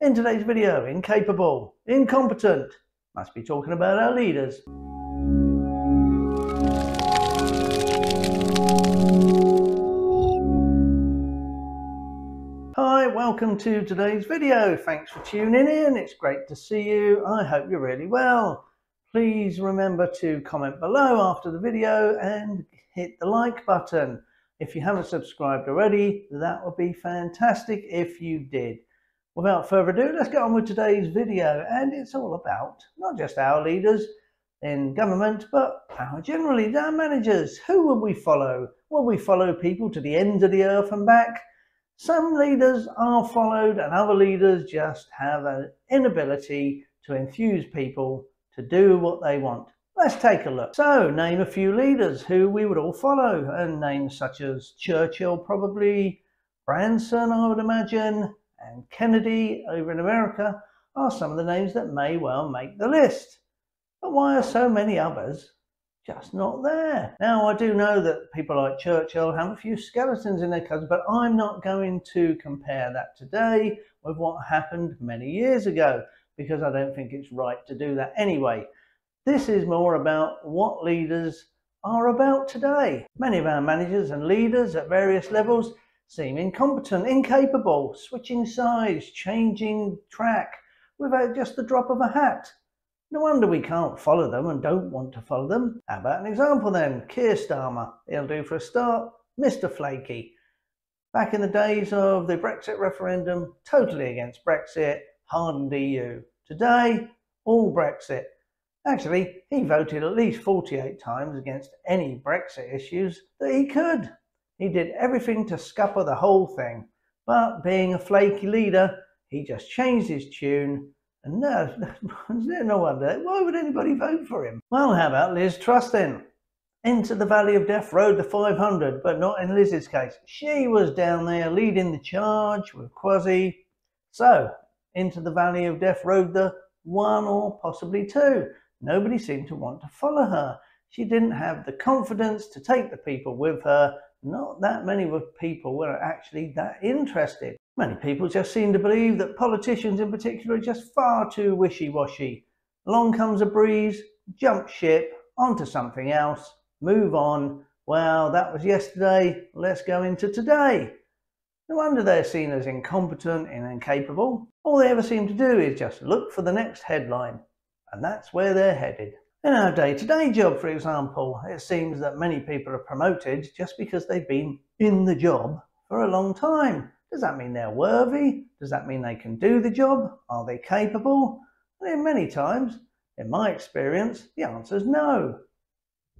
In today's video, incapable, incompetent, must be talking about our leaders. Hi, welcome to today's video. Thanks for tuning in. It's great to see you. I hope you're really well. Please remember to comment below after the video and hit the like button. If you haven't subscribed already, that would be fantastic if you did. Without further ado, let's get on with today's video, and it's all about not just our leaders in government, but generally our managers. Who will we follow? Will we follow people to the ends of the earth and back? Some leaders are followed and other leaders just have an inability to infuse people to do what they want. Let's take a look. So name a few leaders who we would all follow, and names such as Churchill, probably Branson, I would imagine, and Kennedy over in America are some of the names that may well make the list. But why are so many others just not there? Now, I do know that people like Churchill have a few skeletons in their cupboards, but I'm not going to compare that today with what happened many years ago, because I don't think it's right to do that anyway. This is more about what leaders are about today. Many of our managers and leaders at various levels seem incompetent, incapable, switching sides, changing track without just the drop of a hat. No wonder we can't follow them and don't want to follow them. How about an example then? Keir Starmer. He'll do for a start. Mr. Flaky. Back in the days of the Brexit referendum, totally against Brexit, hardened EU. Today, all Brexit. Actually, he voted at least 48 times against any Brexit issues that he could. He did everything to scupper the whole thing, but being a flaky leader, he just changed his tune, and no wonder. Why would anybody vote for him? Well, how about Liz Truss then? Into the Valley of Death rode the 500, but not in Liz's case. She was down there leading the charge with Kwasi. So, into the Valley of Death rode the 1 or possibly 2. Nobody seemed to want to follow her. She didn't have the confidence to take the people with her. Not that many people were actually that interested. Many people just seem to believe that politicians in particular are just far too wishy-washy. Along comes a breeze, jump ship, onto something else, move on. Well, that was yesterday, let's go into today. No wonder they're seen as incompetent and incapable. All they ever seem to do is just look for the next headline, and that's where they're headed. In our day-to-day job, for example, it seems that many people are promoted just because they've been in the job for a long time. Does that mean they're worthy? Does that mean they can do the job? Are they capable? And many times, in my experience, the answer is no.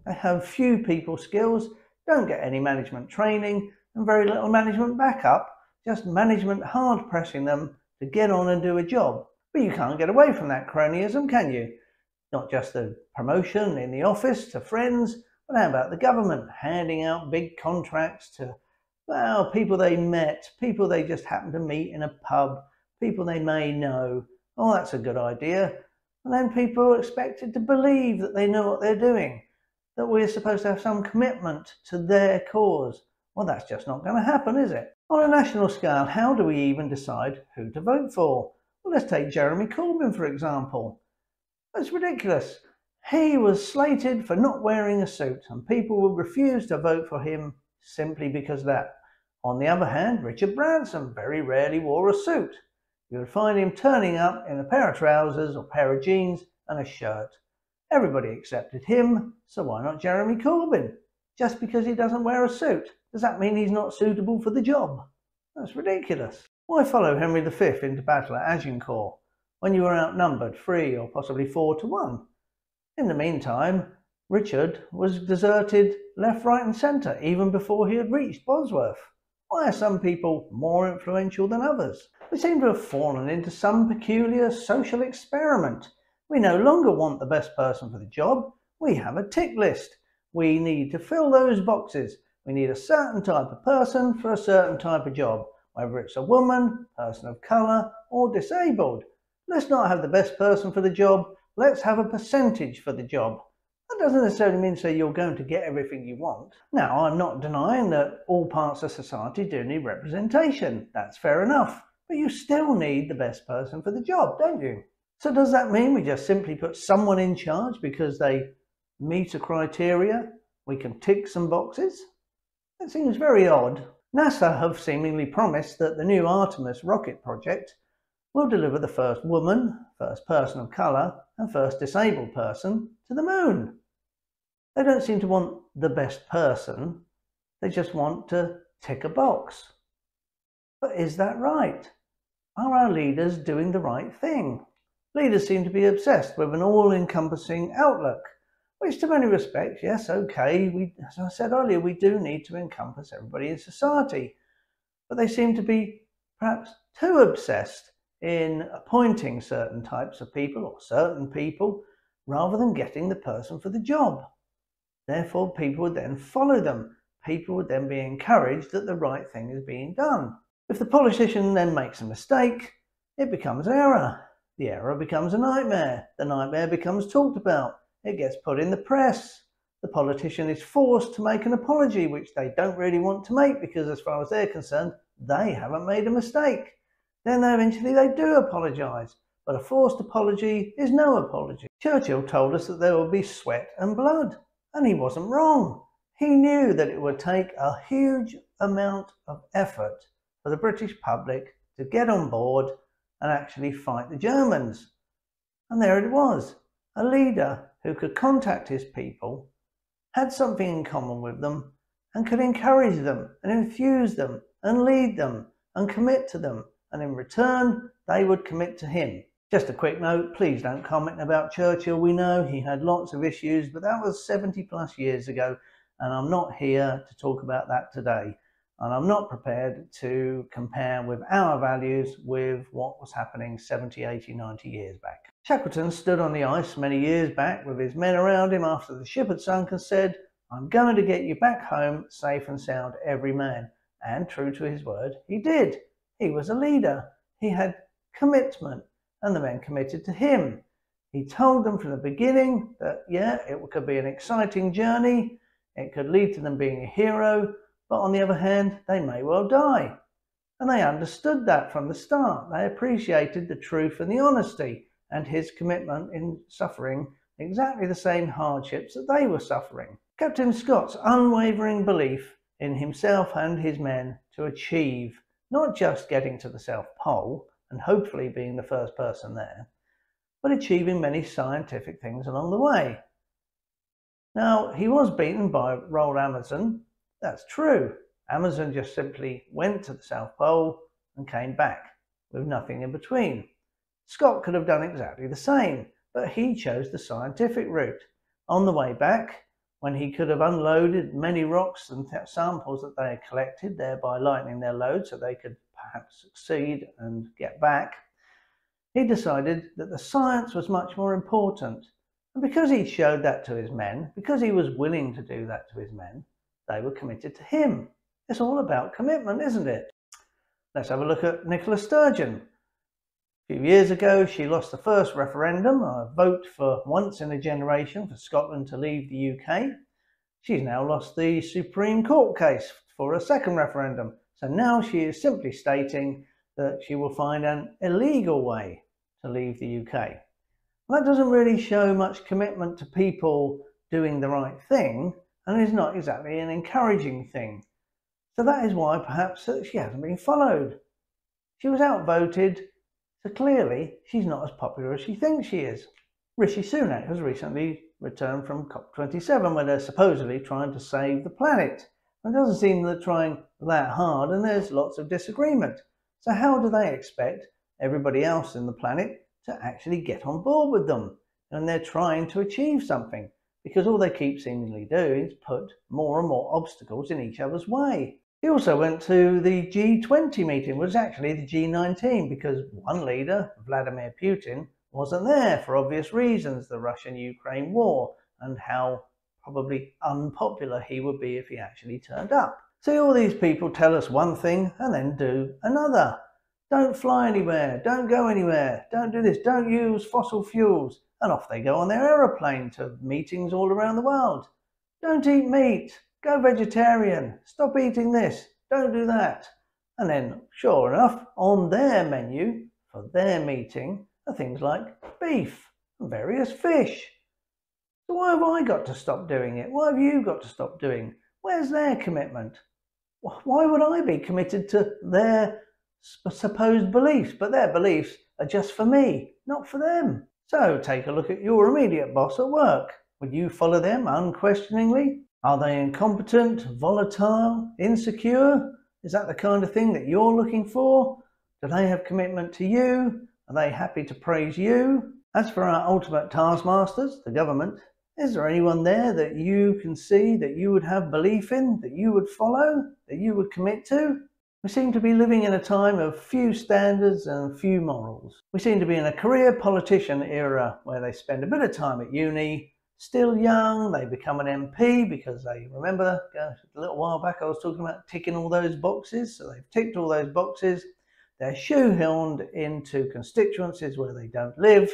They have few people skills, don't get any management training, and very little management backup, just management hard pressing them to get on and do a job. But you can't get away from that cronyism, can you? Not just the promotion in the office to friends, but how about the government handing out big contracts to, well, people they met, people they just happened to meet in a pub, people they may know. Oh, that's a good idea. And then people are expected to believe that they know what they're doing, that we're supposed to have some commitment to their cause. Well, that's just not going to happen, is it? On a national scale, how do we even decide who to vote for? Well, let's take Jeremy Corbyn, for example. That's ridiculous. He was slated for not wearing a suit, and people would refuse to vote for him simply because of that. On the other hand, Richard Branson very rarely wore a suit. You would find him turning up in a pair of trousers or pair of jeans and a shirt. Everybody accepted him, so why not Jeremy Corbyn? Just because he doesn't wear a suit, does that mean he's not suitable for the job? That's ridiculous. Why follow Henry V into battle at Agincourt when you were outnumbered 3 or possibly 4 to 1? In the meantime, Richard was deserted left, right and centre even before he had reached Bosworth. Why are some people more influential than others? We seem to have fallen into some peculiar social experiment. We no longer want the best person for the job. We have a tick list. We need to fill those boxes. We need a certain type of person for a certain type of job, whether it's a woman, person of colour or disabled. Let's not have the best person for the job, let's have a percentage for the job. That doesn't necessarily mean say you're going to get everything you want. Now, I'm not denying that all parts of society do need representation, that's fair enough. but you still need the best person for the job, don't you? So does that mean we just simply put someone in charge because they meet a criteria? We can tick some boxes? That seems very odd. NASA have seemingly promised that the new Artemis rocket project will deliver the first woman, first person of colour and first disabled person to the moon. They don't seem to want the best person, they just want to tick a box. But is that right? Are our leaders doing the right thing? Leaders seem to be obsessed with an all-encompassing outlook, which to many respects, yes, okay, as I said earlier, we do need to encompass everybody in society. But they seem to be perhaps too obsessed in appointing certain types of people or certain people rather than getting the person for the job. Therefore, people would then follow them. People would then be encouraged that the right thing is being done. If the politician then makes a mistake, it becomes error. The error becomes a nightmare. The nightmare becomes talked about. It gets put in the press. The politician is forced to make an apology, which they don't really want to make because as far as they're concerned, they haven't made a mistake. Then eventually they do apologise. But a forced apology is no apology. Churchill told us that there will be sweat and blood. And he wasn't wrong. He knew that it would take a huge amount of effort for the British public to get on board and actually fight the Germans. And there it was, a leader who could contact his people, had something in common with them, and could encourage them and infuse them and lead them and commit to them. And in return, they would commit to him. Just a quick note, please don't comment about Churchill. We know he had lots of issues, but that was 70 plus years ago, and I'm not here to talk about that today. And I'm not prepared to compare with our values with what was happening 70, 80, 90 years back. Shackleton stood on the ice many years back with his men around him after the ship had sunk and said, "I'm going to get you back home safe and sound, every man." And true to his word, he did. He was a leader. He had commitment. And the men committed to him. He told them from the beginning that, yeah, it could be an exciting journey, it could lead to them being a hero, but on the other hand, they may well die. And they understood that from the start. They appreciated the truth and the honesty and his commitment in suffering exactly the same hardships that they were suffering. Captain Scott's unwavering belief in himself and his men to achieve not just getting to the South Pole, and hopefully being the first person there, but achieving many scientific things along the way. Now, he was beaten by Roald Amundsen. That's true. Amundsen just simply went to the South Pole and came back with nothing in between. Scott could have done exactly the same, but he chose the scientific route. On the way back, when he could have unloaded many rocks and samples that they had collected, thereby lightening their load so they could perhaps succeed and get back, he decided that the science was much more important. And because he showed that to his men, because he was willing to do that to his men, they were committed to him. It's all about commitment, isn't it? Let's have a look at Nicola Sturgeon. A few years ago, she lost the first referendum, a vote for once in a generation for Scotland to leave the UK. She's now lost the Supreme Court case for a second referendum. So now she is simply stating that she will find an illegal way to leave the UK. Well, that doesn't really show much commitment to people doing the right thing, and is not exactly an encouraging thing. So that is why perhaps she hasn't been followed. She was outvoted, so clearly she's not as popular as she thinks she is. Rishi Sunak has recently returned from COP27, where they're supposedly trying to save the planet. It doesn't seem they're trying that hard, and there's lots of disagreement. So how do they expect everybody else in the planet to actually get on board with them? And they're trying to achieve something, because all they keep seemingly doing is put more and more obstacles in each other's way. He also went to the G20 meeting, which was actually the G19, because one leader, Vladimir Putin, wasn't there for obvious reasons, the Russian-Ukraine war, and how probably unpopular he would be if he actually turned up. See, all these people tell us one thing and then do another. Don't fly anywhere, don't go anywhere, don't do this, don't use fossil fuels. And off they go on their aeroplane to meetings all around the world. Don't eat meat, go vegetarian, stop eating this, don't do that. And then, sure enough, on their menu for their meeting are things like beef and various fish. So why have I got to stop doing it? Why have you got to stop doing? Where's their commitment? Why would I be committed to their supposed beliefs? But their beliefs are just for me, not for them. So take a look at your immediate boss at work. Would you follow them unquestioningly? Are they incompetent, volatile, insecure? Is that the kind of thing that you're looking for? Do they have commitment to you? Are they happy to praise you? As for our ultimate taskmasters, the government, is there anyone there that you can see that you would have belief in, that you would follow, that you would commit to? We seem to be living in a time of few standards and few morals. We seem to be in a career politician era where they spend a bit of time at uni, still young, they become an MP because they remember a little while back I was talking about ticking all those boxes. So they've ticked all those boxes. They're shoehorned into constituencies where they don't live.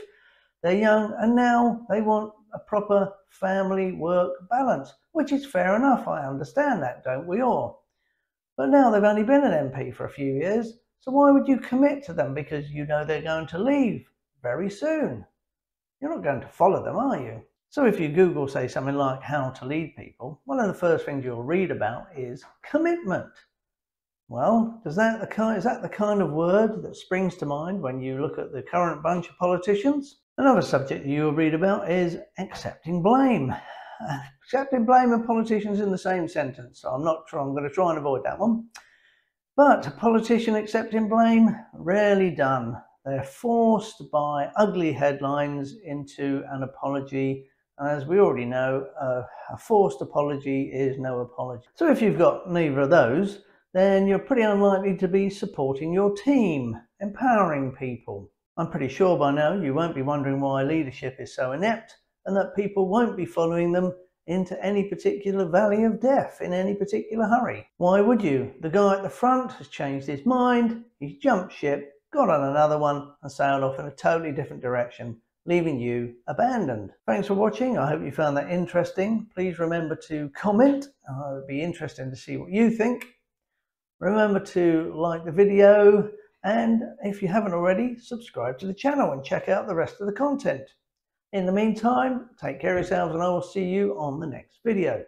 They're young and now they want a proper family work balance, which is fair enough. I understand that, don't we all? But now they've only been an MP for a few years, so why would you commit to them because you know they're going to leave very soon? You're not going to follow them, are you? So if you Google, say, something like how to lead people, one of the first things you'll read about is commitment. Well, is that the kind of word that springs to mind when you look at the current bunch of politicians? Another subject you'll read about is accepting blame. Accepting blame and politicians in the same sentence. So I'm going to try and avoid that one. But a politician accepting blame, rarely done. They're forced by ugly headlines into an apology. And as we already know, a forced apology is no apology. So if you've got neither of those, then you're pretty unlikely to be supporting your team, empowering people. I'm pretty sure by now you won't be wondering why leadership is so inept and that people won't be following them into any particular valley of death in any particular hurry. Why would you? The guy at the front has changed his mind, he's jumped ship, got on another one and sailed off in a totally different direction, leaving you abandoned. Thanks for watching. I hope you found that interesting. Please remember to comment. It would be interesting to see what you think. Remember to like the video, and if you haven't already, subscribe to the channel and check out the rest of the content. In the meantime, take care of yourselves and I will see you on the next video.